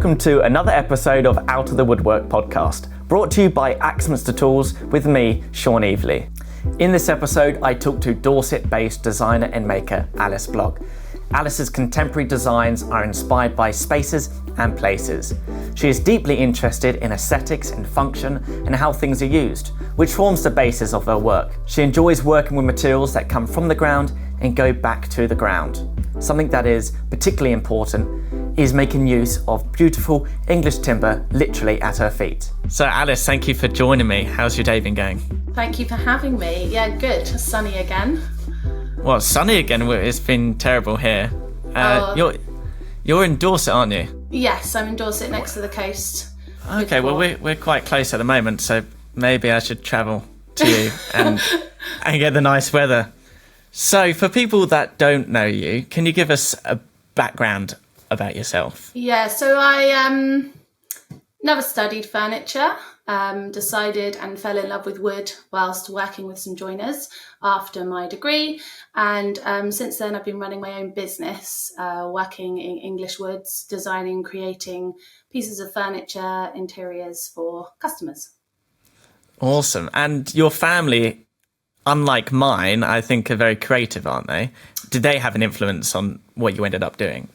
Welcome to another episode of Out of the Woodwork podcast, brought to you by Axminster Tools with me, Sean Evely. In this episode, I talk to Dorset-based designer and maker Alice Blogg. Alice's contemporary designs are inspired by spaces and places. She is deeply interested in aesthetics and function and how things are used, which forms the basis of her work. She enjoys working with materials that come from the ground and go back to the ground. Something that is particularly important is making use of beautiful English timber literally at her feet. So Alice, thank you for joining me. How's your day been going? Thank you for having me. Yeah, good. Sunny again. Well, sunny again. It's been terrible here. You're in Dorset, aren't you? Yes, I'm in Dorset next to the coast. Okay, well we're quite close at the moment, so maybe I should travel to you and get the nice weather. So for people that don't know you, can you give us a background about yourself? Yeah, so I never studied furniture, decided and fell in love with wood whilst working with some joiners after my degree. And since then I've been running my own business, working in English woods, designing, creating pieces of furniture, interiors for customers. Awesome. And your family, unlike mine, I think are very creative, aren't they? Did they have an influence on what you ended up doing?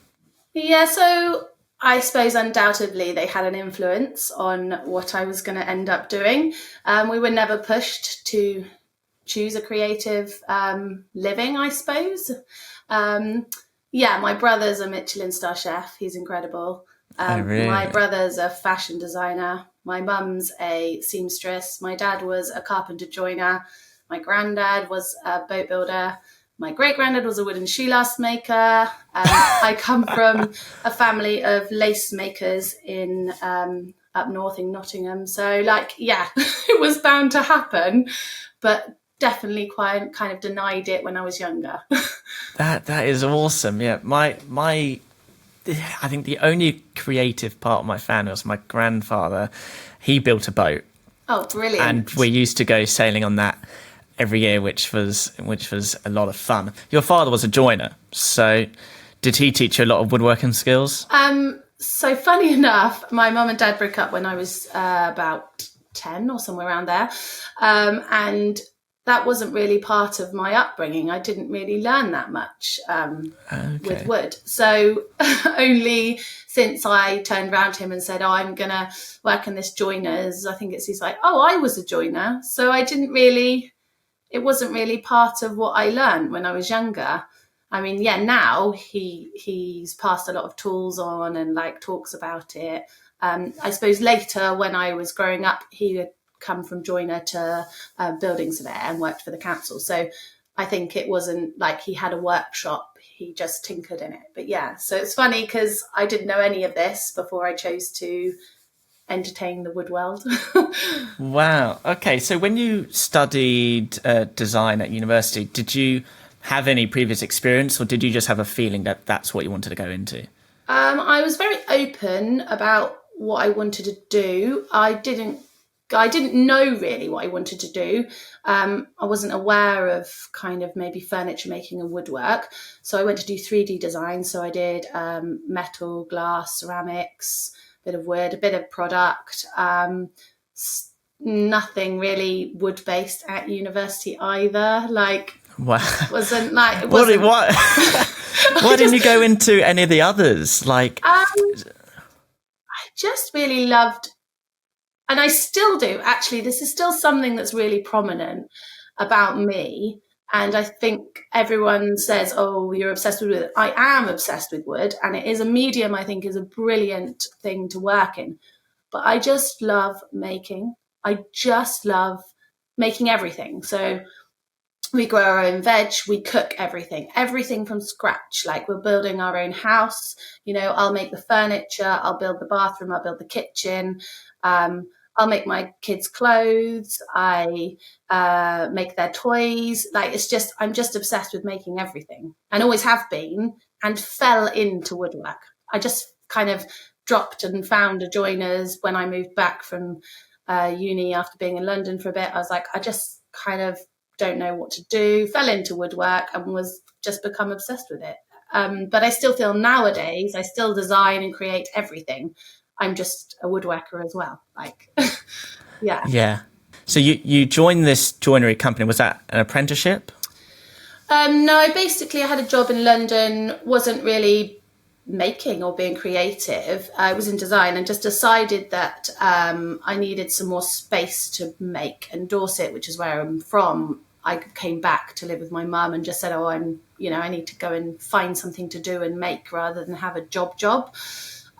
Yeah, so I suppose undoubtedly they had an influence on what I was going to end up doing. We were never pushed to choose a creative living, I suppose. My brother's a Michelin star chef. He's incredible. Really? My brother's a fashion designer. My mum's a seamstress. My dad was a carpenter joiner. My granddad was a boat builder. My great-granddad was a wooden shoe last maker. I come from a family of lace makers in up north in Nottingham. So, it was bound to happen, but definitely quite kind of denied it when I was younger. That is awesome. Yeah, I think the only creative part of my family was my grandfather. He built a boat. Oh, brilliant! And we used to go sailing on that every year, which was a lot of fun. Your father was a joiner, so did he teach you a lot of woodworking skills? So funny enough, my mum and dad broke up when I was about 10 or somewhere around there, and that wasn't really part of my upbringing. I didn't really learn that much with wood. So only since I turned around to him and said, I'm going to work in this joiners, I think he's like, oh, I was a joiner. So it wasn't really part of what I learned when I was younger. I mean, now he's passed a lot of tools on and talks about it. I suppose later when I was growing up, he had come from joiner to building surveyor and worked for the council. So I think it wasn't like he had a workshop, he just tinkered in it. But yeah, so it's funny because I didn't know any of this before I chose to entertain the wood world. Wow. Okay, so when you studied design at university, did you have any previous experience, or did you just have a feeling that that's what you wanted to go into? I was very open about what I wanted to do. I didn't know really what I wanted to do. I wasn't aware of kind of maybe furniture making and woodwork. So I went to do 3D design. So I did metal, glass, ceramics, bit of wood, a bit of product, nothing really wood based at university either. Wow. Wasn't what? Why didn't you go into any of the others? I just really loved, and I still do actually. This is still something that's really prominent about me. And I think everyone says, oh, you're obsessed with wood. I am obsessed with wood, and it is a medium I think is a brilliant thing to work in. But I just love making. I just love making everything. So we grow our own veg, we cook everything from scratch. We're building our own house. I'll make the furniture, I'll build the bathroom, I'll build the kitchen. I'll make my kids' clothes. I make their toys. I'm just obsessed with making everything, and always have been, and fell into woodwork. I just kind of dropped and found a joiners when I moved back from uni after being in London for a bit. I was like, I just kind of don't know what to do. Fell into woodwork and was just become obsessed with it. But I still feel nowadays, I still design and create everything. I'm just a woodworker as well. Like, yeah. Yeah. So you joined this joinery company. Was that an apprenticeship? No, I had a job in London, wasn't really making or being creative. I was in design and just decided that I needed some more space to make. And Dorset, which is where I'm from, I came back to live with my mum and just said, I need to go and find something to do and make rather than have a job.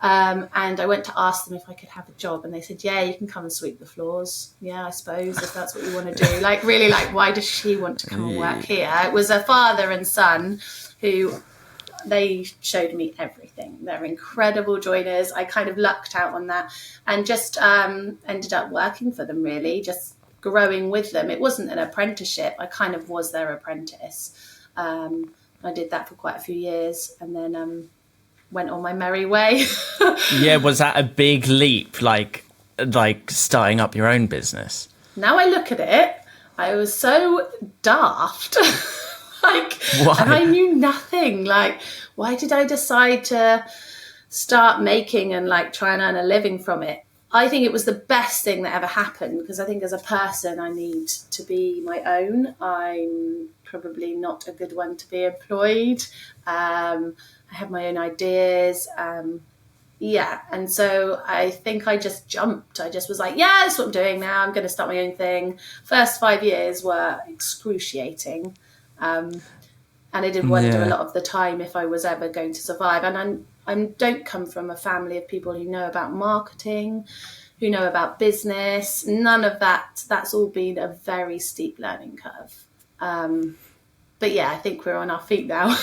And I went to ask them if I could have a job, and they said, yeah, you can come and sweep the floors. Yeah, I suppose, if that's what you want to do. Like, really, like, why does she want to come and work here? It was a father and son who, they showed me everything. They're incredible joiners. I kind of lucked out on that and just ended up working for them, really, just growing with them. It wasn't an apprenticeship. I kind of was their apprentice. I did that for quite a few years, and then went on my merry way. Yeah, was that a big leap, like starting up your own business? Now I look at it, I was so daft. Why? And I knew nothing. Like, why did I decide to start making and like try and earn a living from it? I think it was the best thing that ever happened, because I think as a person I need to be my own. I'm probably not a good one to be employed. I have my own ideas. And so I think I just jumped. I just was like, yeah, that's what I'm doing now. I'm going to start my own thing. First 5 years were excruciating. And I did wonder a lot of the time if I was ever going to survive. And I don't come from a family of people who know about marketing, who know about business. None of that. That's all been a very steep learning curve. But yeah, I think we're on our feet now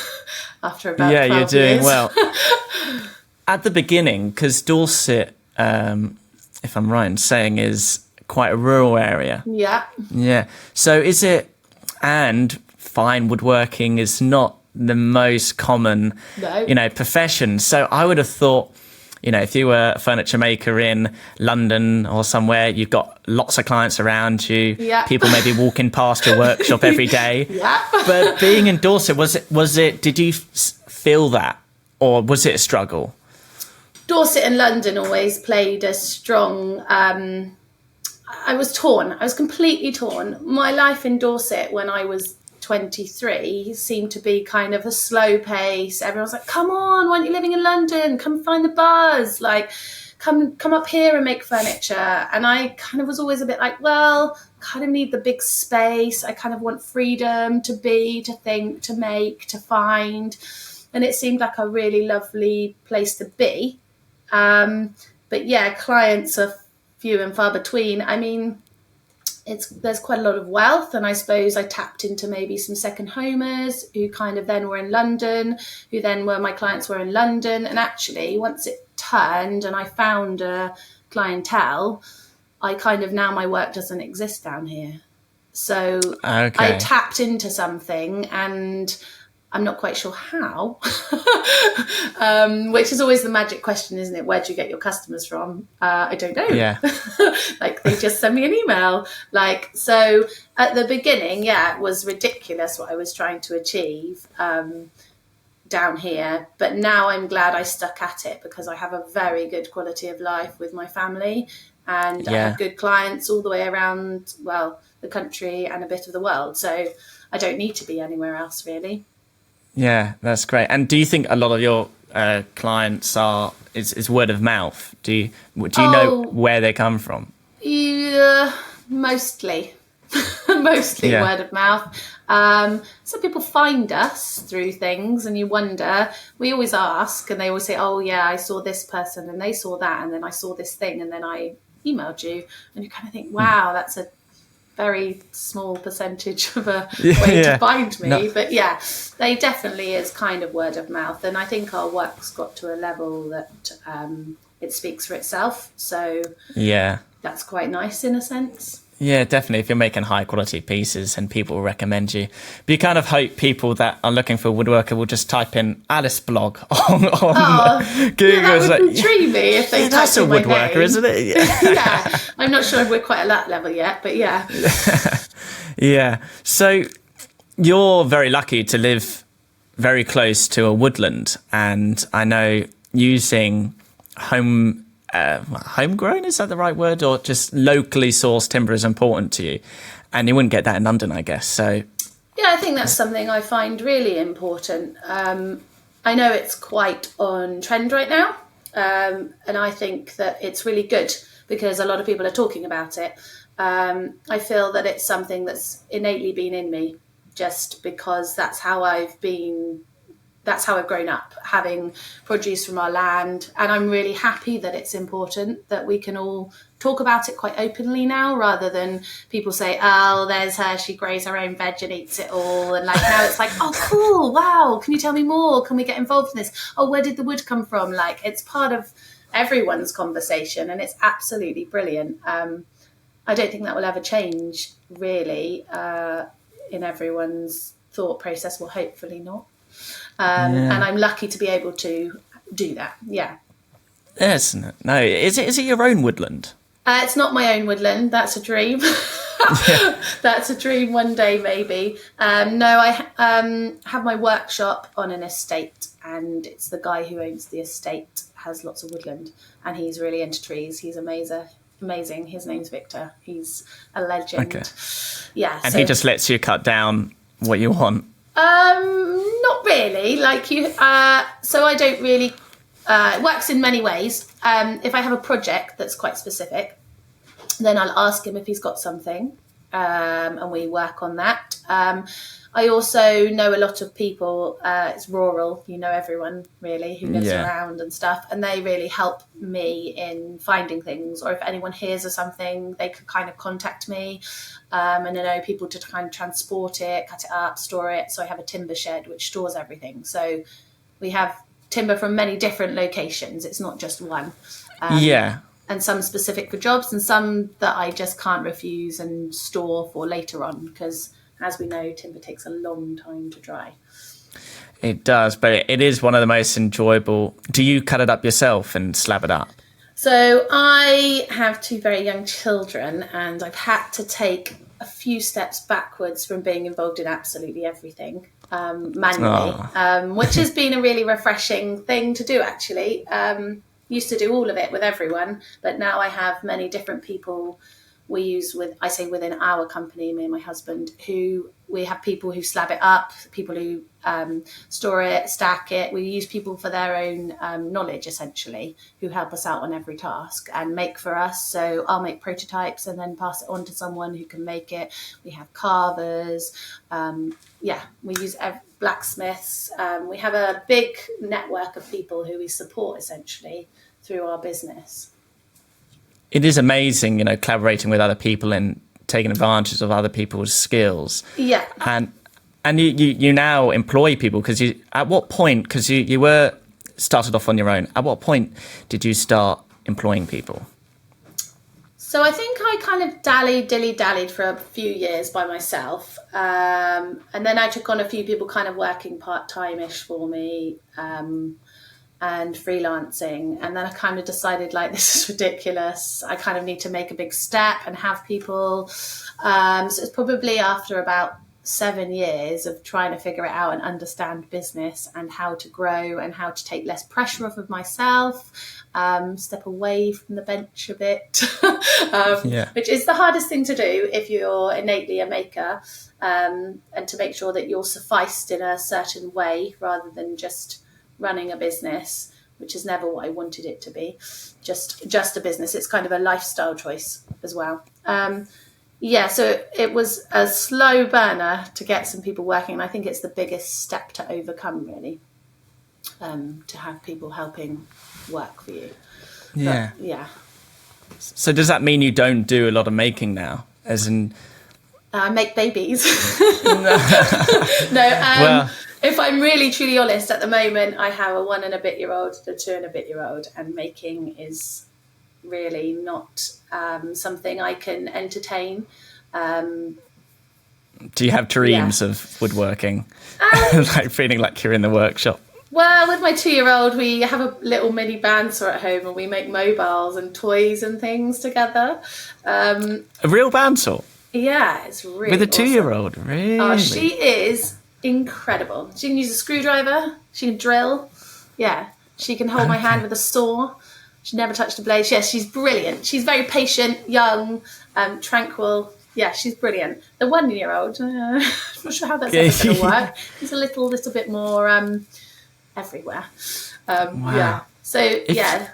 after about 12 you're doing years. well. At the beginning, because Dorset, if I'm right in saying, is quite a rural area. Yeah. Yeah. So is it, and fine, woodworking is not the most common, profession. So I would have thought, if you were a furniture maker in London or somewhere, you've got lots of clients around you. Yeah. People maybe walking past your workshop every day. Yeah. But being in Dorset, was it? Did you feel that, or was it a struggle? Dorset and London always played a strong. I was torn. I was completely torn. My life in Dorset when I was 23 seemed to be kind of a slow pace. Everyone's like, come on, why aren't you living in London? Come find the buzz. Like, come up here and make furniture. And I kind of was always a bit like, well, kind of need the big space. I kind of want freedom to be, to think, to make, to find. And it seemed like a really lovely place to be. But yeah, clients are few and far between. I mean, there's quite a lot of wealth, and I suppose I tapped into maybe some second homers who kind of then were in London, who then were my clients were in London. And actually, once it turned and I found a clientele, I kind of, now my work doesn't exist down here. So I tapped into something, and I'm not quite sure how, which is always the magic question, isn't it? Where do you get your customers from? I don't know. Yeah. Like, they just send me an email. Like, so at the beginning, it was ridiculous what I was trying to achieve down here. But now I'm glad I stuck at it, because I have a very good quality of life with my family, and I have good clients all the way around, the country and a bit of the world. So I don't need to be anywhere else, really. Yeah, that's great. And do you think a lot of your clients is word of mouth? Do you know where they come from? Yeah, mostly word of mouth. Some people find us through things, and you wonder. We always ask, and they always say, "Oh yeah, I saw this person, and they saw that, and then I saw this thing, and then I emailed you," and you kind of think, "Wow, that's a very small percentage of a way to find me." No. But yeah, they definitely is kind of word of mouth. And I think our work's got to a level that it speaks for itself. So that's quite nice in a sense. Yeah, definitely. If you're making high quality pieces and people will recommend you. But you kind of hope people that are looking for a woodworker will just type in Alice Blogg on Google. Yeah, that would intrigue me if they type that's a woodworker, isn't it? Yeah. I'm not sure if we're quite at that level yet, but yeah. Yeah. So you're very lucky to live very close to a woodland. And I know using home homegrown, is that the right word? Or just locally sourced timber is important to you. And you wouldn't get that in London, I guess. So yeah, I think that's something I find really important. I know it's quite on trend right now. And I think that it's really good because a lot of people are talking about it. I feel that it's something that's innately been in me just because that's how I've grown up, having produce from our land. And I'm really happy that it's important that we can all talk about it quite openly now, rather than people say, oh, there's her, she grows her own veg and eats it all. And like now it's like, oh, cool, wow, can you tell me more? Can we get involved in this? Oh, where did the wood come from? Like, it's part of everyone's conversation and it's absolutely brilliant. I don't think that will ever change, really, in everyone's thought process. Well, hopefully not. And I'm lucky to be able to do that. Yeah. Yes. No. Is it your own woodland? It's not my own woodland. That's a dream. That's a dream one day, maybe. No, I have my workshop on an estate, and it's the guy who owns the estate has lots of woodland, and he's really into trees. He's amazing. His name's Victor. He's a legend. Okay. Yeah. And he just lets you cut down what you want. Not really. Like you. So I don't really. It works in many ways. If I have a project that's quite specific, then I'll ask him if he's got something, and we work on that. I also know a lot of people. It's rural, you know, everyone really who lives around and stuff, and they really help me in finding things. Or if anyone hears of something, they could kind of contact me, and I know people to kind of transport it, cut it up, store it. So I have a timber shed which stores everything. So we have timber from many different locations. It's not just one. And some specific for jobs and some that I just can't refuse and store for later on because, as we know, timber takes a long time to dry. It does, but it is one of the most enjoyable. Do you cut it up yourself and slab it up? So I have two very young children and I've had to take a few steps backwards from being involved in absolutely everything manually, which has been a really refreshing thing to do, actually. Used to do all of it with everyone, but now I have many different people we use within our company, me and my husband, who we have people who slab it up, people who store it, stack it. We use people for their own knowledge, essentially, who help us out on every task and make for us. So I'll make prototypes and then pass it on to someone who can make it. We have carvers. We use blacksmiths. We have a big network of people who we support, essentially, through our business. It is amazing, collaborating with other people and taking advantage of other people's skills. Yeah. And you now employ people because at what point, because you were started off on your own, at what point did you start employing people? So I think I kind of dilly-dallied for a few years by myself. And then I took on a few people kind of working part-time-ish for me. And freelancing, and then I kind of decided, like, this is ridiculous. I kind of need to make a big step and have people. So it's probably after about 7 years of trying to figure it out and understand business and how to grow and how to take less pressure off of myself, step away from the bench a bit, which is the hardest thing to do if you're innately a maker, and to make sure that you're sufficed in a certain way rather than just running a business, which is never what I wanted it to be, just a business. It's kind of a lifestyle choice as well. So it was a slow burner to get some people working, and I think it's the biggest step to overcome, really, to have people helping work for you. Yeah. But, yeah. So does that mean you don't do a lot of making now? As in, I make babies. No. If I'm really truly honest, at the moment, I have a 1 and a bit year old, a 2 and a bit year old, and making is really not something I can entertain. Do you have dreams of woodworking? Like feeling like you're in the workshop? Well, with my 2-year-old, we have a little mini bandsaw at home and we make mobiles and toys and things together. A real bandsaw? Yeah, it's really with a awesome. 2-year-old, really? Oh, she is incredible. She can use a screwdriver. She can drill. Yeah, she can hold my hand with a saw. She never touched a blade. Yes, she's brilliant. She's very patient, young, tranquil. Yeah, she's brilliant. The 1-year-old, I'm not sure how that's ever going to work. He's a little bit more everywhere. Wow. Yeah.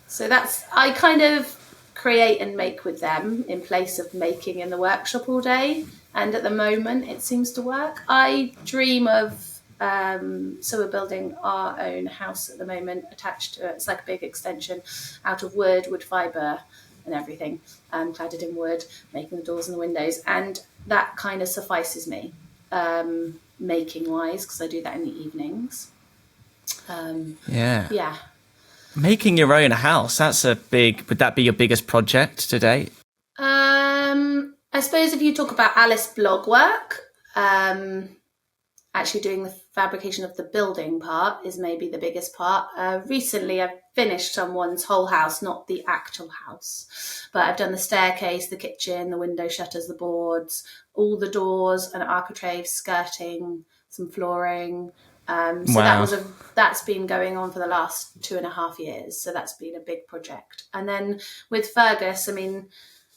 So that's, I kind of create and make with them in place of making in the workshop all day. And at the moment, it seems to work. I dream of, so we're building our own house at the moment attached to it. It's like a big extension out of wood fibre and everything, cladded in wood, making the doors and the windows. And that kind of suffices me, making wise, because I do that in the evenings. Yeah. Making your own house, would that be your biggest project to date? I suppose if you talk about Alice Blogg work, actually doing the fabrication of the building part is maybe the biggest part. Recently I've finished someone's whole house, not the actual house, but I've done the staircase, the kitchen, the window shutters, the boards, all the doors, an architrave, skirting, some flooring. Wow. That's been going on for the last 2.5 years. So that's been a big project. And then with Fergus,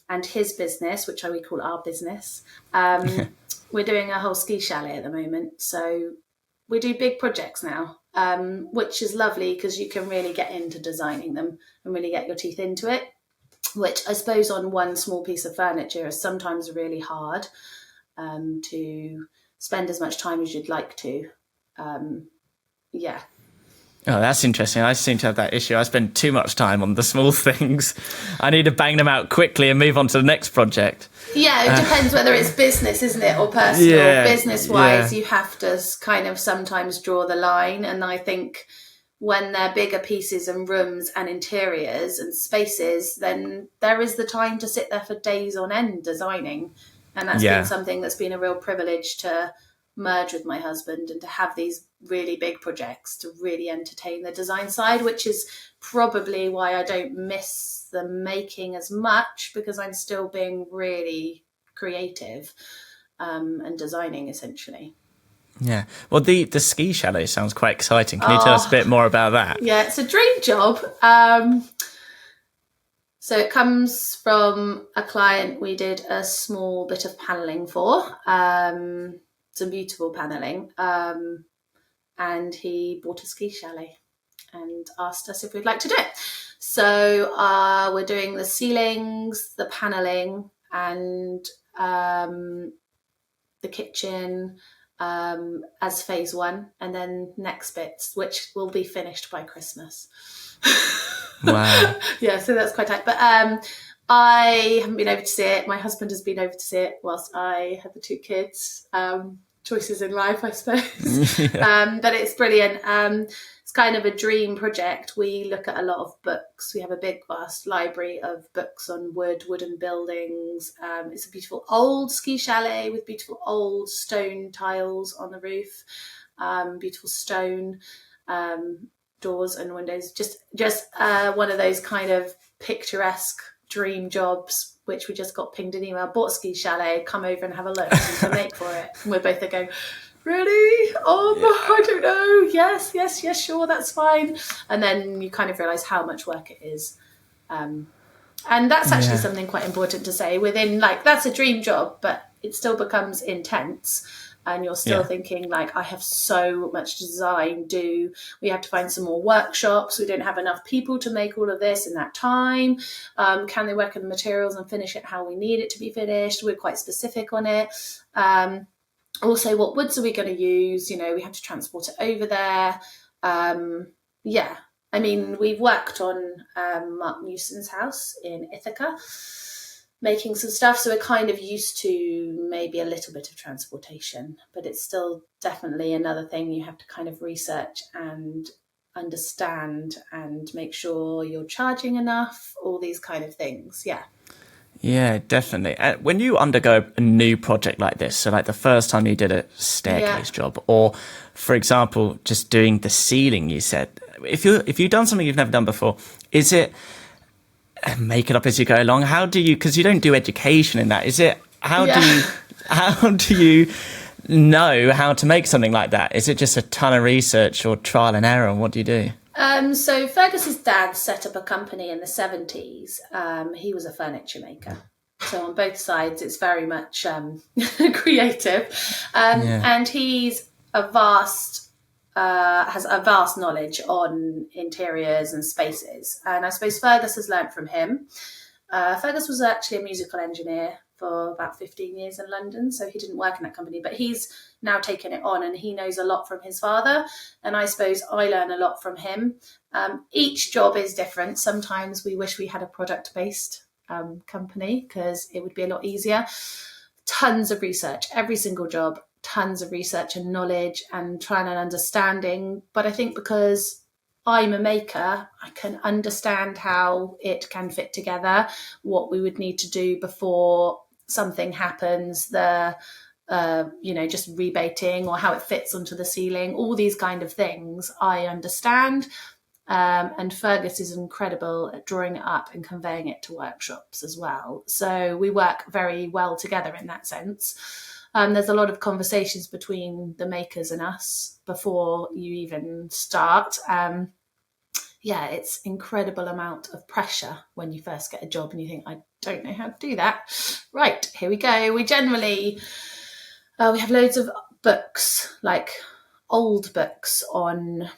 and his business, which we call our business, we're doing a whole ski chalet at the moment. So we do big projects now, which is lovely because you can really get into designing them and really get your teeth into it, which I suppose on one small piece of furniture is sometimes really hard to spend as much time as you'd like to. Yeah. Oh, that's interesting. I seem to have that issue. I spend too much time on the small things. I need to bang them out quickly and move on to the next project. Yeah, it depends whether it's business, isn't it, or personal. Yeah, Business-wise, you have to kind of sometimes draw the line. And I think when they're bigger pieces and rooms and interiors and spaces, then there is the time to sit there for days on end designing. And that's been something that's been a real privilege to merge with my husband and to have these really big projects to really entertain the design side, which is probably why I don't miss the making as much, because I'm still being really creative and designing essentially. Yeah. Well, the ski chalet sounds quite exciting. Can you tell us a bit more about that? Yeah, it's a dream job. So it comes from a client we did a small bit of panelling for. Some beautiful panelling, and he bought a ski chalet and asked us if we'd like to do it. So we're doing the ceilings, the panelling, and the kitchen as phase 1, and then next bits, which will be finished by Christmas. Wow. Yeah, so that's quite tight. But I haven't been over to see it. My husband has been over to see it whilst I had the 2 kids. Choices in life, I suppose. But it's brilliant. It's kind of a dream project. We look at a lot of books. We have a big, vast library of books on wooden buildings. It's a beautiful old ski chalet with beautiful old stone tiles on the roof, beautiful stone doors and windows. Just one of those kind of picturesque dream jobs, which we just got pinged an email, bought a ski chalet, come over and have a look and make for it. And we're both there going, really? I don't know. Yes, sure, that's fine. And then you kind of realise how much work it is. And that's actually something quite important to say within, that's a dream job, but it still becomes intense. And you're still thinking, I have so much to design, we have to find some more workshops. We don't have enough people to make all of this in that time. Can they work on the materials and finish it how we need it to be finished? We're quite specific on it. Also, what woods are we going to use? We have to transport it over there. We've worked on Mark Newson's house in Ithaca, making some stuff, so we're kind of used to maybe a little bit of transportation, but it's still definitely another thing you have to kind of research and understand and make sure you're charging enough, all these kind of things. Yeah, definitely. When you undergo a new project like this, so the first time you did a staircase job, or for example just doing the ceiling, you said, if you've done something you've never done before, is it make it up as you go along? How do you, because you don't do education in that, is it, how do you know how to make something like that? Is it just a ton of research or trial and error, and what do you do? So Fergus's dad set up a company in the 70s. He was a furniture maker. So on both sides, it's very much creative. And he's has a vast knowledge on interiors and spaces. And I suppose Fergus has learnt from him. Fergus was actually a musical engineer for about 15 years in London, so he didn't work in that company, but he's now taken it on and he knows a lot from his father, and I suppose I learn a lot from him. Each job is different. Sometimes we wish we had a product-based company because it would be a lot easier. Tons of research, every single job, tons of research and knowledge and trying and understanding, but I think because I'm a maker, I can understand how it can fit together, what we would need to do before something happens, just rebating or how it fits onto the ceiling, all these kind of things I understand. And Fergus is incredible at drawing it up and conveying it to workshops as well. So we work very well together in that sense. There's a lot of conversations between the makers and us before you even start. It's incredible amount of pressure when you first get a job and you think, I don't know how to do that. Right, here we go. We generally, we have loads of books, like old books on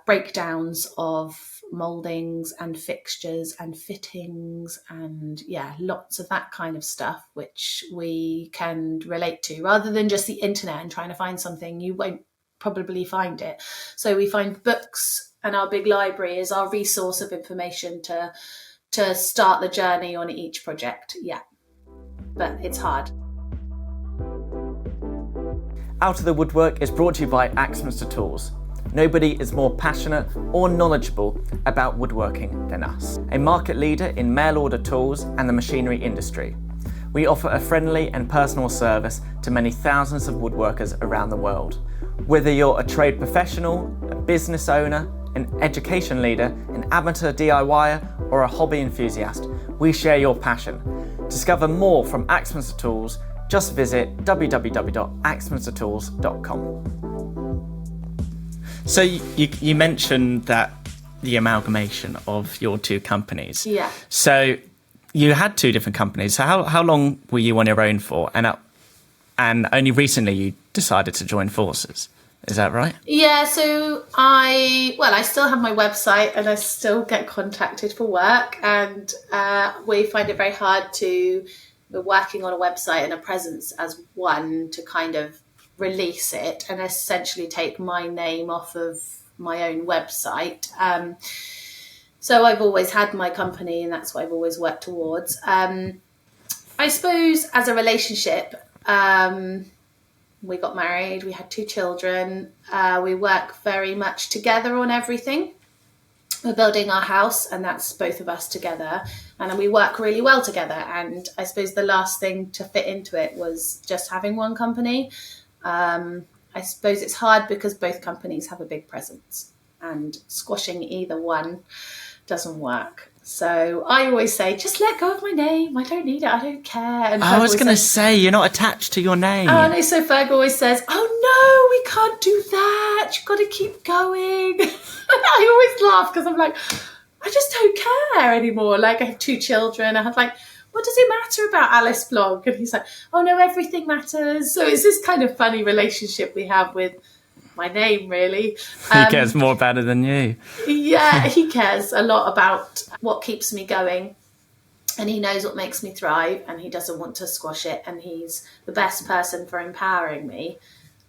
breakdowns of mouldings and fixtures and fittings and lots of that kind of stuff, which we can relate to rather than just the internet and trying to find something. You won't probably find it. So we find books, and our big library is our resource of information to start the journey on each project. Yeah, but it's hard. Out of the Woodwork is brought to you by Axminster Tools. Nobody is more passionate or knowledgeable about woodworking than us. A market leader in mail order tools and the machinery industry. We offer a friendly and personal service to many thousands of woodworkers around the world. Whether you're a trade professional, a business owner, an education leader, an amateur DIYer, or a hobby enthusiast, we share your passion. Discover more from Axminster Tools. Just visit www.axminstertools.com. So you mentioned that the amalgamation of your two companies. Yeah. So you had two different companies. So how long were you on your own for? And only recently you decided to join forces. Is that right? Yeah, so I still have my website and I still get contacted for work, and we find it very hard we're working on a website and a presence as one to kind of release it and essentially take my name off of my own website. So I've always had my company and that's what I've always worked towards. I suppose as a relationship, we got married, we had 2 children, we work very much together on everything. We're building our house and that's both of us together, and we work really well together, and I suppose the last thing to fit into it was just having one company. I suppose it's hard because both companies have a big presence and squashing either one doesn't work. So I always say, just let go of my name. I don't need it. I don't care. And I was going to say, you're not attached to your name. Oh, no. So Ferg always says, oh, no, we can't do that. You've got to keep going. And I always laugh because I'm like, I just don't care anymore. Like, I have 2 children. I have like, what does it matter about Alice Blogg? And he's like, oh, no, everything matters. So it's this kind of funny relationship we have with my name, really. He cares more about it than you. Yeah, he cares a lot about what keeps me going, and he knows what makes me thrive, and he doesn't want to squash it, and he's the best person for empowering me.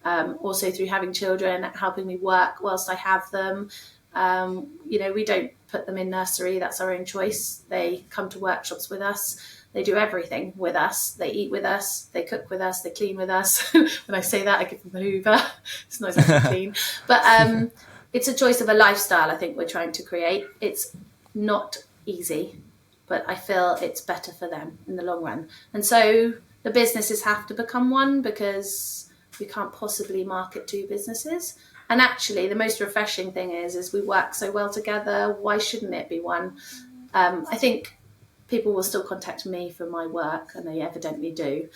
Also through having children, helping me work whilst I have them. We don't put them in nursery. That's our own choice. They come to workshops with us. They do everything with us. They eat with us. They cook with us. They clean with us. When I say that, I give them a Hoover. It's not exactly clean. But it's a choice of a lifestyle I think we're trying to create. It's not easy, but I feel it's better for them in the long run. And so the businesses have to become one because we can't possibly market 2 businesses. And actually, the most refreshing thing is we work so well together. Why shouldn't it be one? I think people will still contact me for my work, and they evidently do.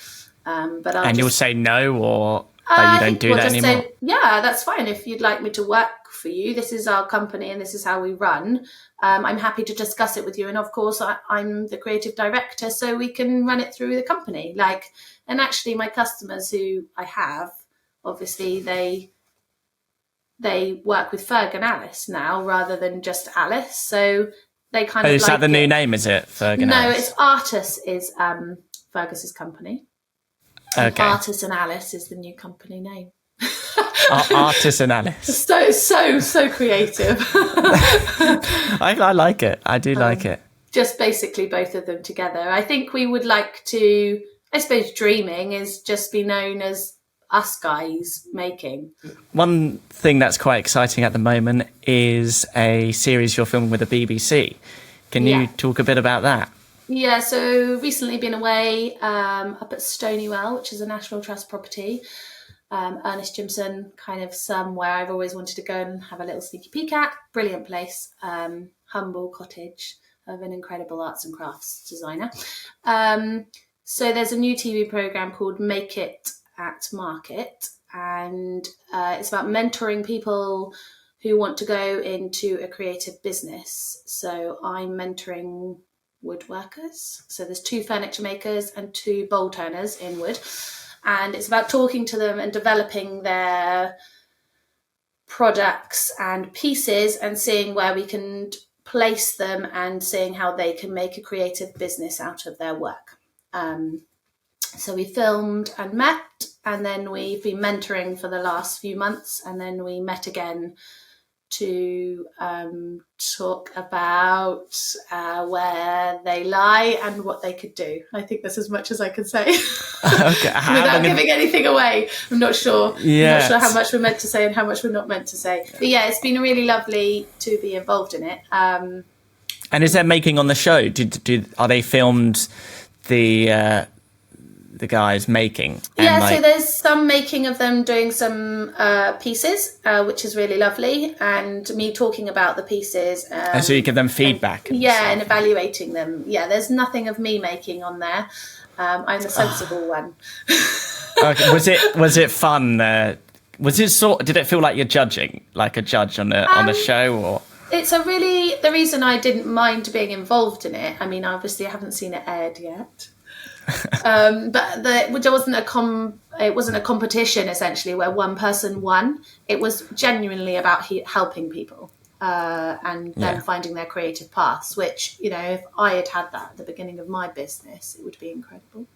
You'll say no, or That you don't do we'll that just anymore? say, yeah, that's fine. If you'd like me to work for you, this is our company and this is how we run. I'm happy to discuss it with you. And of course, I'm the creative director, so we can run it through the company. And actually my customers who I have, obviously they work with Ferg and Alice now rather than just Alice. So they kind of is that the new name, is it? Ferg and No, Alice? it's Artis is Fergus's company. Okay. Artis and Alice is the new company name. Artis and Alice. So creative. I like it. I do like it. Just basically both of them together. I think we would like to, I suppose dreaming is just be known as us guys making. One thing that's quite exciting at the moment is a series you're filming with the BBC. Can you talk a bit about that? Yeah, so recently been away up at Stonywell, which is a National Trust property. Ernest Jimson, kind of somewhere I've always wanted to go and have a little sneaky peek at. Brilliant place, humble cottage of an incredible arts and crafts designer. So there's a new TV programme called Make It at Market, and it's about mentoring people who want to go into a creative business. So I'm mentoring woodworkers. So there's 2 furniture makers and 2 bowl turners in wood. And it's about talking to them and developing their products and pieces and seeing where we can place them and seeing how they can make a creative business out of their work. So we filmed and met, and then we've been mentoring for the last few months, and then we met again to talk about where they lie and what they could do. I think that's as much as I can say. Okay. Without giving anything away. I'm not sure. Yeah. I'm not sure how much we're meant to say and how much we're not meant to say. But yeah, it's been really lovely to be involved in it. And is there making on the show? Are they filmed the guys making? So there's some making of them doing some pieces, which is really lovely, and me talking about the pieces. And so you give them feedback. And evaluating them. Yeah, there's nothing of me making on there. I'm the sensible one. Okay. Was it fun? Did it feel like you're judging, like a judge on the show, or? It's the reason I didn't mind being involved in it. I mean, obviously I haven't seen it aired yet. But there wasn't it wasn't a competition essentially where one person won. It was genuinely about helping people and them finding their creative paths, which, if I had that at the beginning of my business, it would be incredible.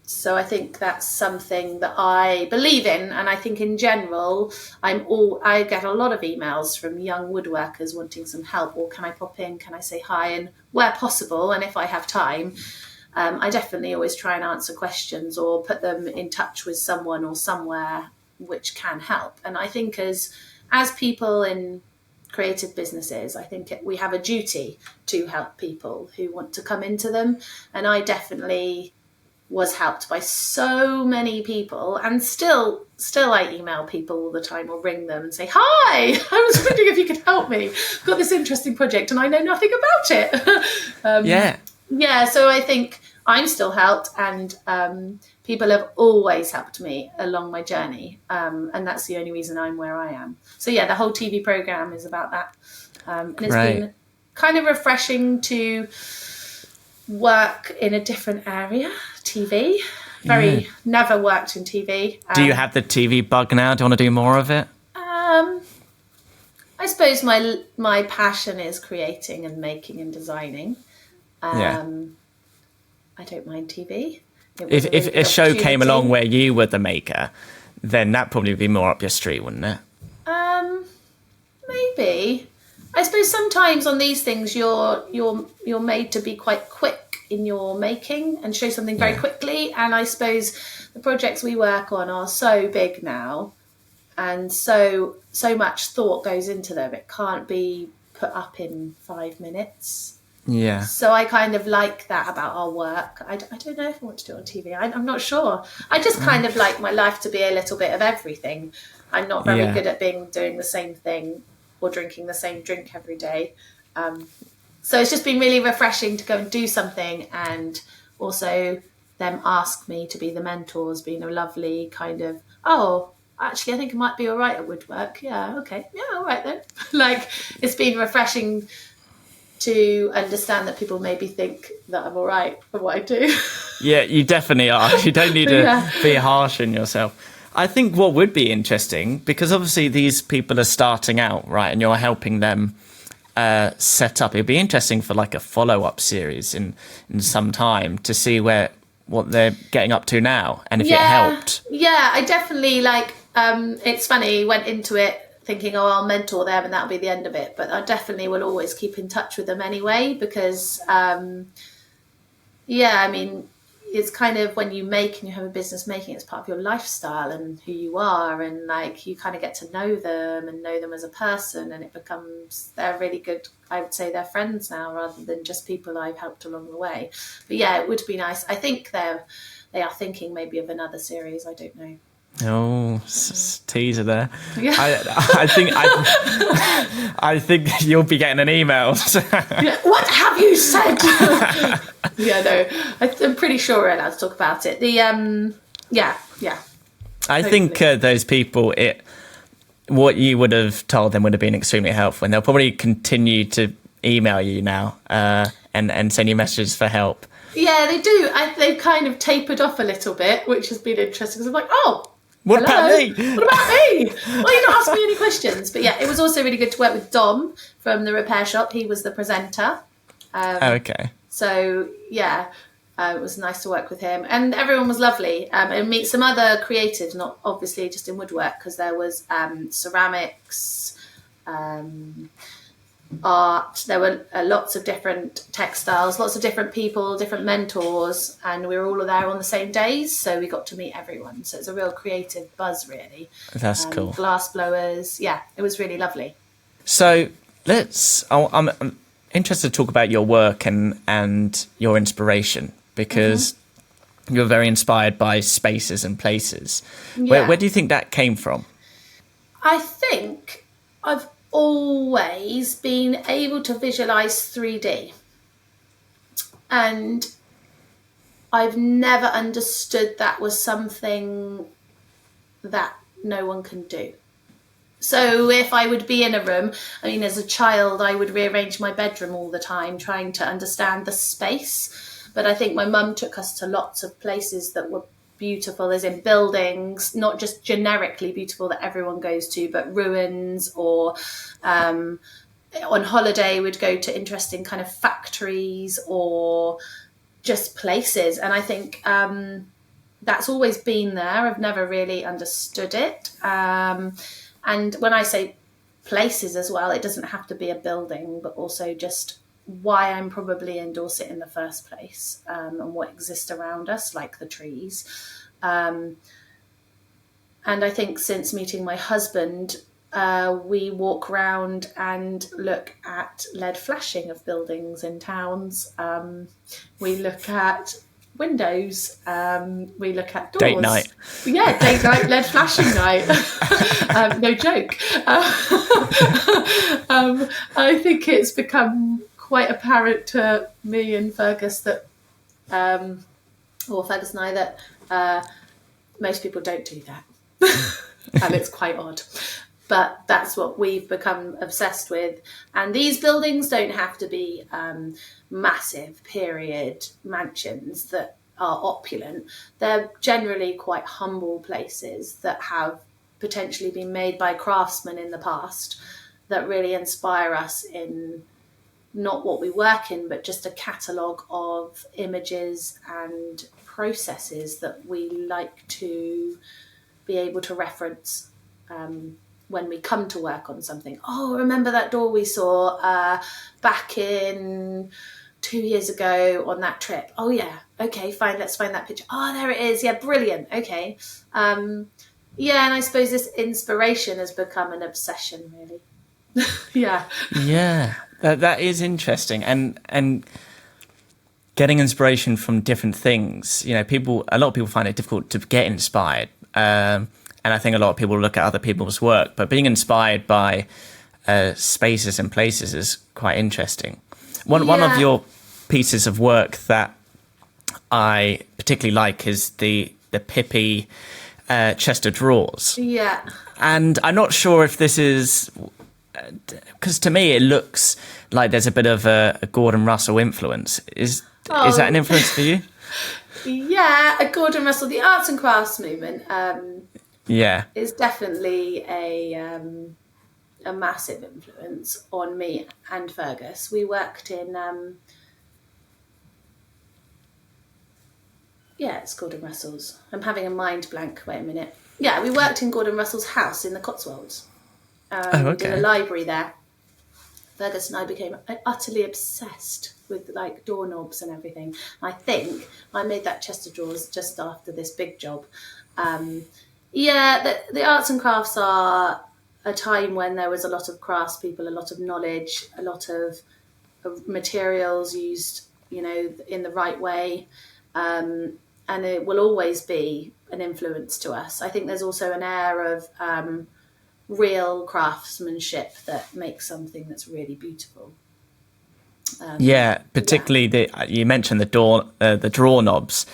So I think that's something that I believe in, and I think in general I get a lot of emails from young woodworkers wanting some help, or can I pop in, can I say hi, and where possible and if I have time, I definitely always try and answer questions or put them in touch with someone or somewhere which can help. And I think as people in creative businesses, I think we have a duty to help people who want to come into them. And I definitely was helped by so many people, and still I email people all the time or ring them and say, hi, I was wondering if you could help me. I've got this interesting project and I know nothing about it. So I think I'm still helped, and people have always helped me along my journey, and that's the only reason I'm where I am. So the whole TV programme is about that, and it's been kind of refreshing to work in a different area. TV, never worked in TV. Do you have the TV bug now? Do you want to do more of it? I suppose my passion is creating and making and designing. I don't mind TV. If a show came along where you were the maker, then that probably would be more up your street, wouldn't it? Maybe. I suppose sometimes on these things you're made to be quite quick in your making and show something very quickly. And I suppose the projects we work on are so big now, and so much thought goes into them. It can't be put up in 5 minutes. Yeah. So I kind of like that about our work. I don't know if I want to do it on TV. I'm not sure. I just kind of like my life to be a little bit of everything. I'm not very good at doing the same thing or drinking the same drink every day. So it's just been really refreshing to go and do something, and also them ask me to be the mentor has been a lovely kind of, oh, actually, I think I might be all right at Woodwork. Yeah, okay. Yeah, all right then. Like, it's been refreshing to understand that people maybe think that I'm all right for what I do. Yeah, you definitely are. You don't need to be harsh on yourself. I think what would be interesting, because obviously these people are starting out, right, and you're helping them set up. It'd be interesting for like a follow-up series in some time to see what they're getting up to now, and if it helped. Yeah, I definitely it's funny, went into it thinking, oh, I'll mentor them and that'll be the end of it. But I definitely will always keep in touch with them anyway, because, I mean, it's kind of when you make and you have a business making, it's part of your lifestyle and who you are. And like, you kind of get to know them and know them as a person, and it becomes, they're really good. I would say they're friends now rather than just people I've helped along the way. But yeah, it would be nice. I think they are thinking maybe of another series. I don't know. Oh, teaser there. Yeah. I think you'll be getting an email. Yeah, what have you said? Yeah, no, I'm pretty sure we're allowed to talk about it. I think those people, what you would have told them would have been extremely helpful, and they'll probably continue to email you now and send you messages for help. Yeah, they do. They've kind of tapered off a little bit, which has been interesting, because I'm like, oh, What about me? What about me? Well, you're not asking me any questions. But yeah, it was also really good to work with Dom from the repair shop. He was the presenter. Okay. So yeah, it was nice to work with him, and everyone was lovely. And meet some other creatives, not obviously just in woodwork, because there was ceramics, art. There were lots of different textiles, lots of different people, different mentors, and we were all there on the same days, so we got to meet everyone. So it's a real creative buzz, really. That's cool. Glass blowers. Yeah, it was really lovely. So I'm interested to talk about your work and your inspiration, because you're very inspired by spaces and places. Yeah. Where do you think that came from? I think I've always been able to visualize 3D, and I've never understood that was something that no one can do. So if I would be in a room, I mean, as a child, I would rearrange my bedroom all the time, trying to understand the space. But I think my mum took us to lots of places that were beautiful, as in buildings, not just generically beautiful that everyone goes to, but ruins, or on holiday we'd go to interesting kind of factories or just places. And I think that's always been there. I've never really understood it. And when I say places as well, it doesn't have to be a building, but also just why I'm probably in Dorset in the first place, and what exists around us, like the trees. And I think since meeting my husband, we walk around and look at LED flashing of buildings in towns. We look at windows. We look at doors. Date night. Yeah, date night, LED flashing night. No joke. I think it's become quite apparent to me and Fergus that, or Fergus and I, that most people don't do that. And it's quite odd. But that's what we've become obsessed with. And these buildings don't have to be massive period mansions that are opulent. They're generally quite humble places that have potentially been made by craftsmen in the past that really inspire us in not what we work in, but just a catalogue of images and processes that we like to be able to reference when we come to work on something. Oh, remember that door we saw back in 2 years ago on that trip? Oh yeah, okay, fine, let's find that picture. Oh, there it is. Yeah, brilliant. Okay. Yeah, and I suppose this inspiration has become an obsession, really. Yeah. Yeah, that is interesting, and getting inspiration from different things. You know, a lot of people find it difficult to get inspired, and I think a lot of people look at other people's work. But being inspired by spaces and places is quite interesting. One of your pieces of work that I particularly like is the Pippi chest of drawers. Yeah. And I'm not sure if this is, because to me it looks like there's a bit of a Gordon Russell influence. Is that an influence for you? Yeah, Gordon Russell, the arts and crafts movement is definitely a massive influence on me and Fergus. We worked in, it's Gordon Russell's. I'm having a mind blank. Wait a minute. Yeah, we worked in Gordon Russell's house in the Cotswolds. We did a library there. Fergus and I became utterly obsessed with like doorknobs and everything. I think I made that chest of drawers just after this big job. The arts and crafts are a time when there was a lot of craftspeople, a lot of knowledge, a lot of materials used, in the right way. And it will always be an influence to us. I think there's also an air of real craftsmanship that makes something that's really beautiful. Particularly you mentioned the drawer knobs.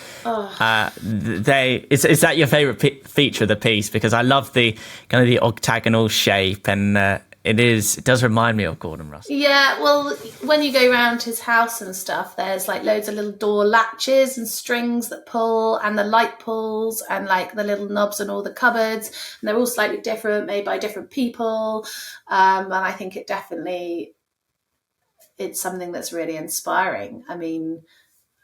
Is that your favourite feature of the piece? Because I love the kind of the octagonal shape, and it does remind me of Gordon Russell. Yeah, well, when you go around his house and stuff, there's like loads of little door latches and strings that pull, and the light pulls, and like the little knobs and all the cupboards, and they're all slightly different, made by different people. And I think it's something that's really inspiring. I mean,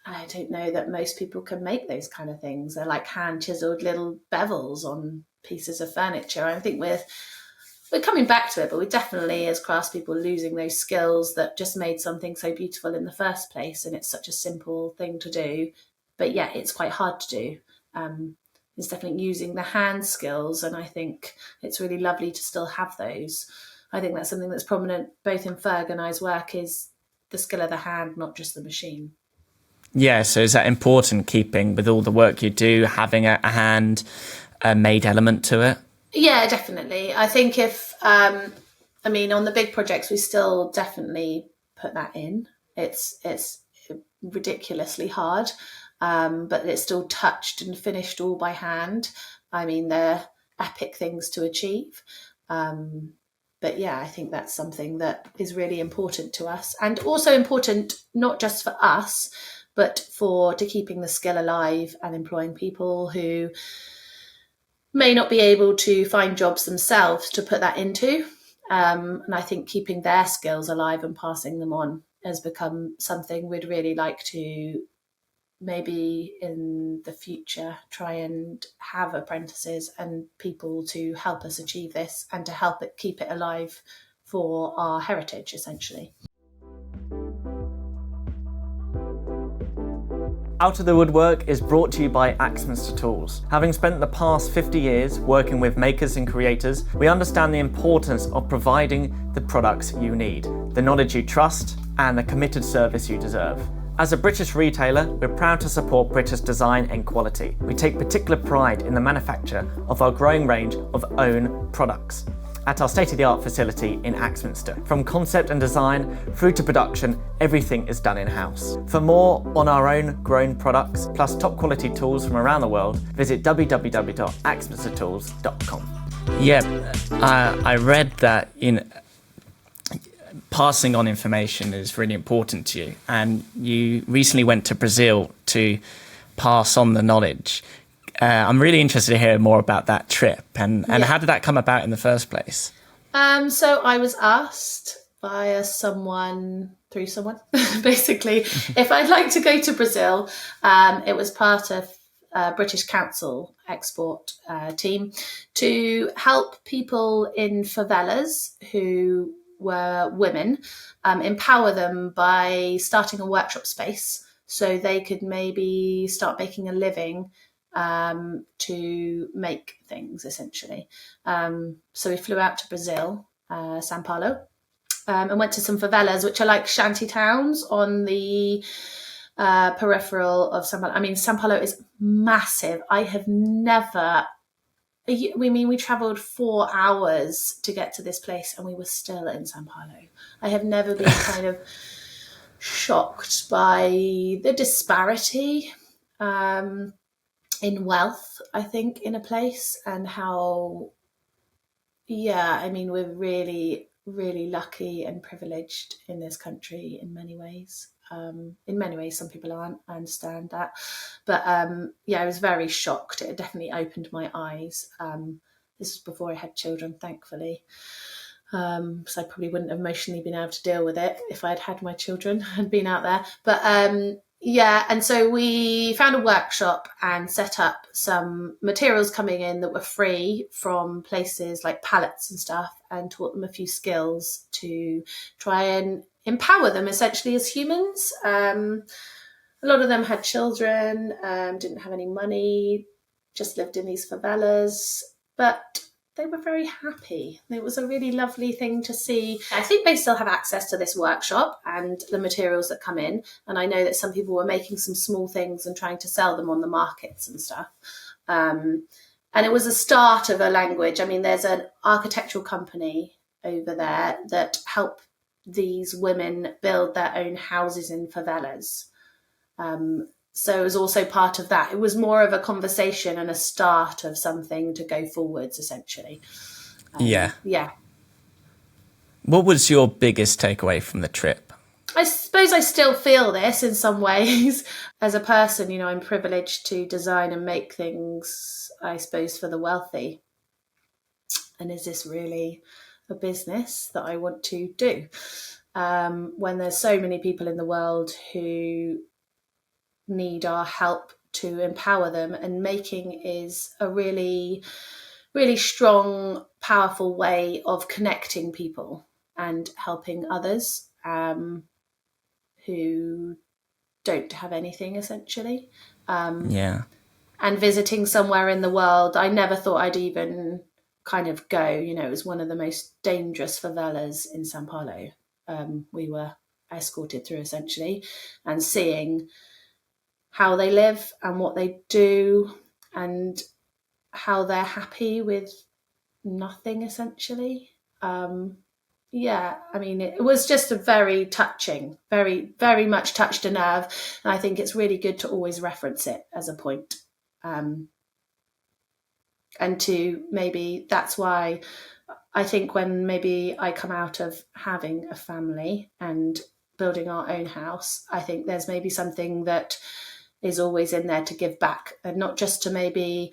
I don't know that most people can make those kind of things. They're like hand chiseled little bevels on pieces of furniture. I think we're coming back to it, but we're definitely, as craftspeople, losing those skills that just made something so beautiful in the first place. And it's such a simple thing to do, but yeah, it's quite hard to do. It's definitely using the hand skills, and I think it's really lovely to still have those. I think that's something that's prominent both in Ferg and I's work, is the skill of the hand, not just the machine. Yeah, so is that important, keeping with all the work you do, having a hand-made element to it? Yeah, definitely. I think on the big projects, we still definitely put that in. It's ridiculously hard, but it's still touched and finished all by hand. I mean, they're epic things to achieve. But yeah, I think that's something that is really important to us, and also important not just for us, but to keeping the skill alive and employing people who may not be able to find jobs themselves to put that into. And I think keeping their skills alive and passing them on has become something we'd really like to, maybe in the future, try and have apprentices and people to help us achieve this and to help it keep it alive for our heritage, essentially. Out of the Woodwork is brought to you by Axminster Tools. Having spent the past 50 years working with makers and creators, we understand the importance of providing the products you need, the knowledge you trust, and the committed service you deserve. As a British retailer, we're proud to support British design and quality. We take particular pride in the manufacture of our growing range of own products at our state-of-the-art facility in Axminster. From concept and design through to production, everything is done in-house. For more on our own grown products, plus top quality tools from around the world, visit www.axminstertools.com. Yeah, I read that passing on information is really important to you, and you recently went to Brazil to pass on the knowledge. I'm really interested to hear more about that trip, and how did that come about in the first place? So I was asked by someone, basically, if I'd like to go to Brazil. It was part of British Council export team to help people in favelas who were women, empower them by starting a workshop space so they could maybe start making a living to make things, essentially. So we flew out to Brazil, Sao Paulo, and went to some favelas, which are like shanty towns on the peripheral of Sao Paulo. I mean, Sao Paulo is massive. We travelled 4 hours to get to this place, and we were still in Sao Paulo. I have never been kind of shocked by the disparity in wealth, I think, in a place, and how, I mean, we're really, really lucky and privileged in this country in many ways. In many ways, some people aren't. I understand that, but I was very shocked. It definitely opened my eyes. This was before I had children, thankfully. So I probably wouldn't have emotionally been able to deal with it if I'd had my children and been out there. But and so we found a workshop and set up some materials coming in that were free from places like pallets and stuff, and taught them a few skills to try and empower them essentially as humans. A lot of them had children, didn't have any money, just lived in these favelas, but they were very happy. It was a really lovely thing to see. I think they still have access to this workshop and the materials that come in. And I know that some people were making some small things and trying to sell them on the markets and stuff. And it was a start of a language. I mean, there's an architectural company over there that help these women build their own houses in favelas. So it was also part of that. It was more of a conversation and a start of something to go forwards, essentially. Yeah. Yeah. What was your biggest takeaway from the trip? I suppose I still feel this in some ways. As a person, I'm privileged to design and make things, I suppose, for the wealthy. And is this really a business that I want to do? When there's so many people in the world who need our help to empower them, and making is a really, really strong, powerful way of connecting people and helping others who don't have anything, essentially. And visiting somewhere in the world I never thought I'd even kind of go. It was one of the most dangerous favelas in Sao Paulo. We were escorted through, essentially, and seeing how they live and what they do and how they're happy with nothing, essentially. I mean, it was just a very touching, very, very much touched a nerve. And I think it's really good to always reference it as a point. And to maybe, that's why I think when maybe I come out of having a family and building our own house, I think there's maybe something that is always in there to give back, and not just to maybe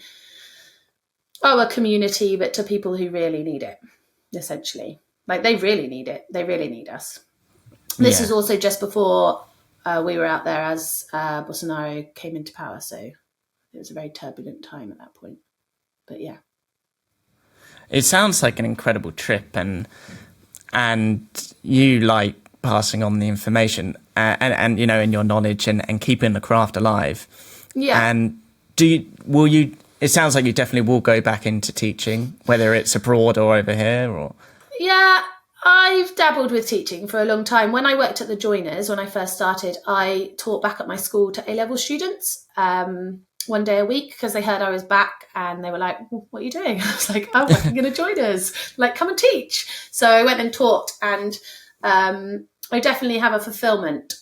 a community, but to people who really need it, essentially. Like, they really need it. They really need us. This is also just before we were out there as Bolsonaro came into power, so it was a very turbulent time at that point. But yeah. It sounds like an incredible trip, and you like passing on the information and in your knowledge and keeping the craft alive. Yeah. And it sounds like you definitely will go back into teaching, whether it's abroad or over here, or... Yeah, I've dabbled with teaching for a long time. When I worked at the Joiners, when I first started, I taught back at my school to A-level students 1 day a week, because they heard I was back and they were like, well, what are you doing? I was like, I'm working in a Joiners, like, come and teach. So I went and taught, and I definitely have a fulfillment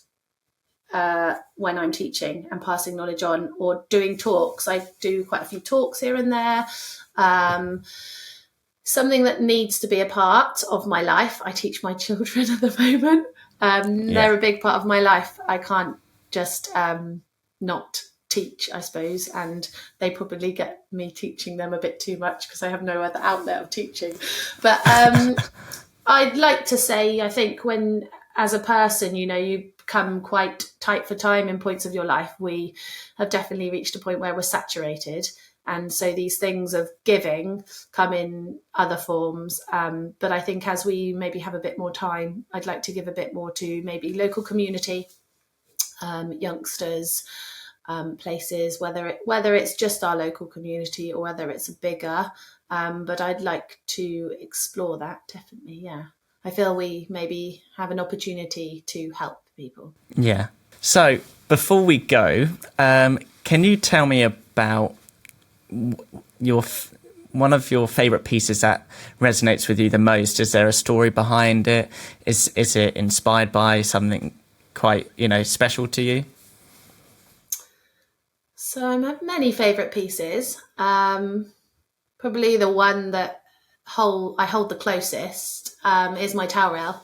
when I'm teaching and passing knowledge on or doing talks. I do quite a few talks here and there. Something that needs to be a part of my life. I teach my children at the moment. They're a big part of my life. I can't just not teach, I suppose, and they probably get me teaching them a bit too much because I have no other outlet of teaching. But I'd like to say, I think when, as a person, you become quite tight for time in points of your life, we have definitely reached a point where we're saturated. And so these things of giving come in other forms. But I think as we maybe have a bit more time, I'd like to give a bit more to maybe local community, youngsters, places, whether it's just our local community or whether it's bigger. But I'd like to explore that, definitely, yeah. I feel we maybe have an opportunity to help people. Yeah. So before we go, can you tell me about one of your favourite pieces that resonates with you the most? Is there a story behind it? Is it inspired by something quite, special to you? So I have many favourite pieces. Probably the one that I hold the closest is my towel rail.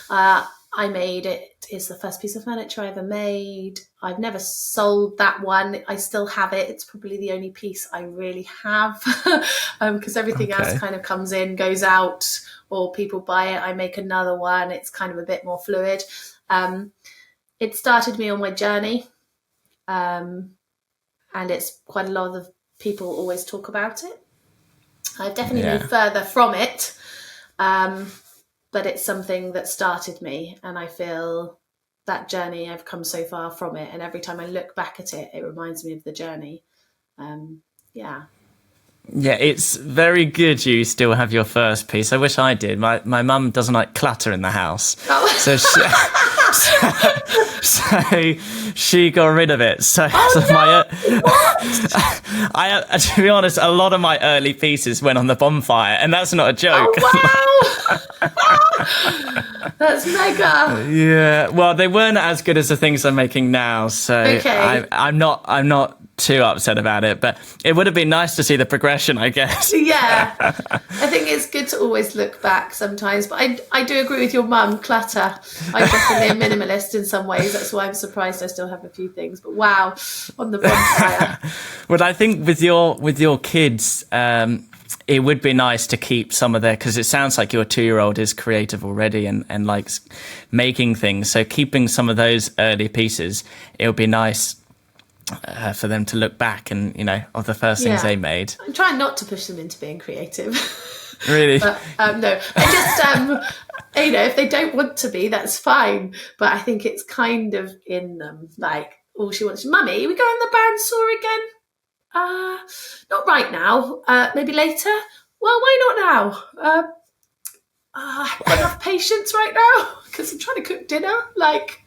I made it. It's the first piece of furniture I ever made. I've never sold that one. I still have it. It's probably the only piece I really have because everything else kind of comes in, goes out, or people buy it. I make another one. It's kind of a bit more fluid. It started me on my journey, and it's quite a lot of people always talk about it. I've definitely moved further from it, but it's something that started me, and I feel that journey, I've come so far from it, and every time I look back at it, it reminds me of the journey. Yeah, it's very good you still have your first piece. I wish I did. My mum doesn't like clutter in the house, so she got rid of it. To be honest, a lot of my early pieces went on the bonfire, and that's not a joke. Oh, wow. That's mega. Yeah, well, they weren't as good as the things I'm making now, so I'm not too upset about it, but it would have been nice to see the progression, I guess. Yeah, I think it's good to always look back sometimes, but I do agree with your mum, clutter. I'm definitely a minimalist in some ways. That's why I'm surprised I still have a few things, but wow, on the bonfire. Well, I think with your kids, it would be nice to keep some of their, because it sounds like your 2-year-old is creative already and likes making things, so keeping some of those early pieces, it would be nice for them to look back and, of the first things they made. I'm trying not to push them into being creative. Really? But, no, I just, if they don't want to be, that's fine. But I think it's kind of in them. Like, all she wants, Mummy, we go on the bandsaw again? Not right now. Maybe later? Well, why not now? I haven't got enough patience right now because I'm trying to cook dinner. Like,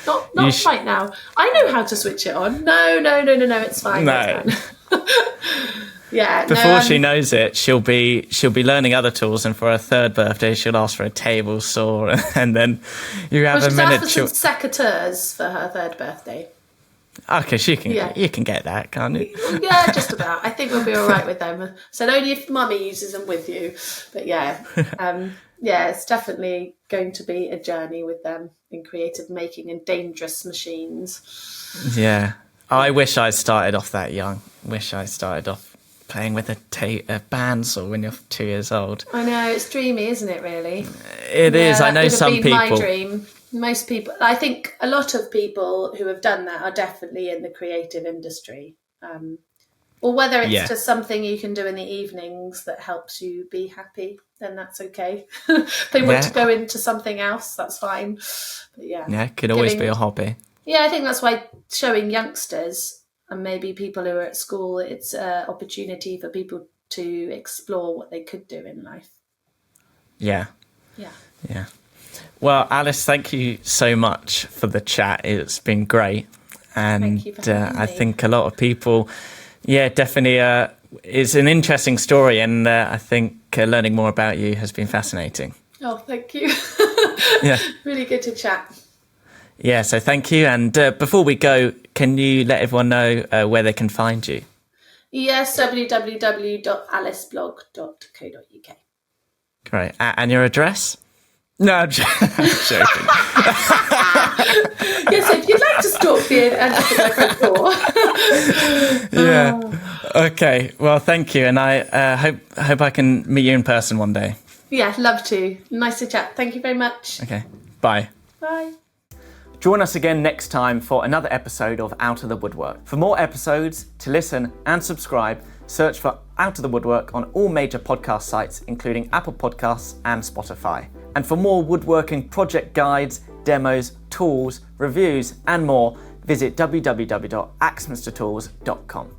not right now. I know how to switch it on. No, it's fine. No. It's fine. Yeah. Before she knows it, she'll be learning other tools, and for her 3rd birthday, she'll ask for a table saw, and then you have a minute. She's asked for some secateurs for her 3rd birthday. Okay, you can get that, can't you? Yeah, just about. I think we'll be all right with them. So only if Mummy uses them with you. But yeah, it's definitely going to be a journey with them in creative making and dangerous machines. Yeah, I wish I started off that young. Wish I started off playing with a bandsaw when you're 2 years old. I know, it's dreamy, isn't it? Really, it is. I know some people. My dream. Most people, I think a lot of people who have done that are definitely in the creative industry. Or whether it's just something you can do in the evenings that helps you be happy, then that's okay. If they want to go into something else, that's fine. But it could always be a hobby. Yeah, I think that's why showing youngsters and maybe people who are at school, it's an opportunity for people to explore what they could do in life. Yeah. Well, Alice, thank you so much for the chat. It's been great. And thank you for having me. I think a lot of people, definitely it's an interesting story. And I think learning more about you has been fascinating. Oh, thank you. Yeah. Really good to chat. Yeah, so thank you. And before we go, can you let everyone know where they can find you? Yes, www.aliceblogg.co.uk. Great. And your address? No, I'm joking. Yes, if you'd like to stalk me and look at my front door. Yeah. Okay. Well, thank you. And I hope I can meet you in person one day. Yeah, love to. Nice to chat. Thank you very much. Okay. Bye. Bye. Join us again next time for another episode of Out of the Woodwork. For more episodes, to listen and subscribe, search for Out of the Woodwork on all major podcast sites, including Apple Podcasts and Spotify. And for more woodworking project guides, demos, tools, reviews, and more, visit www.axminstertools.com.